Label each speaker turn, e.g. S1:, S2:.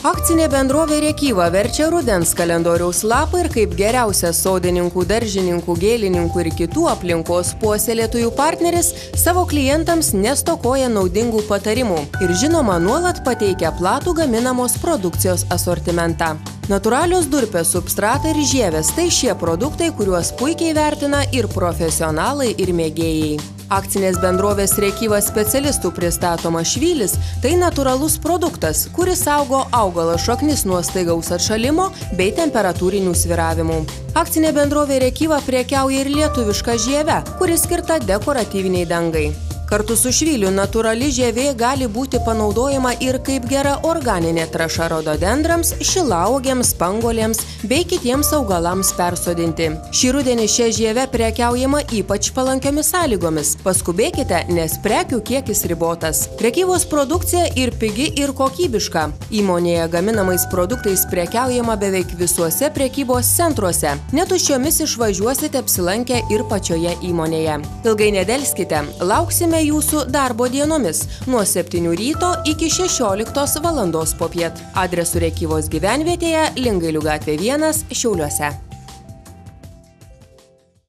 S1: Akcinė bendrovė Rėkyva verčia rudens kalendoriaus lapą ir kaip geriausias sodininkų, daržininkų, gėlininkų ir kitų aplinkos puoselėtojų partneris savo klientams nestokoja naudingų patarimų ir žinoma nuolat pateikia platų gaminamos produkcijos asortimentą. Natūralios durpės, substratai ir žievės – tai šie produktai, kuriuos puikiai vertina ir profesionalai, ir mėgėjai. Akcinės bendrovės Rėkyva specialistų pristatomas švylis – tai natūralus produktas, kuris saugo augalo šaknis nuo staigaus atšalimo bei temperatūrinių svyravimų. Akcinė bendrovė Rėkyva prekiauja ir lietuvišką žievę, kuri skirta dekoratyviniai dangai. Kartu su švyliu natūrali žievė gali būti panaudojama ir kaip gera organinė trąša rododendrams, šilauogėms, spanguolėms bei kitiems augalams persodinti. Šį rudenį šią žievę prekiaujama ypač palankiomis sąlygomis. Paskubėkite, nes prekių kiekis ribotas. Rėkyvos produkcija ir pigi, ir kokybiška. Įmonėje gaminamais produktais prekiaujama beveik visuose prekybos centruose. Netuščiomis išvažiuosite apsilankę ir pačioje įmonėje. Ilgai nedelskite, lauksime jūsų darbo dienomis nuo 7 ryto iki 16 valandos popiet. Adresu Rėkyvos gyvenvietėje Lingailių gatvė 1 Šiauliuose.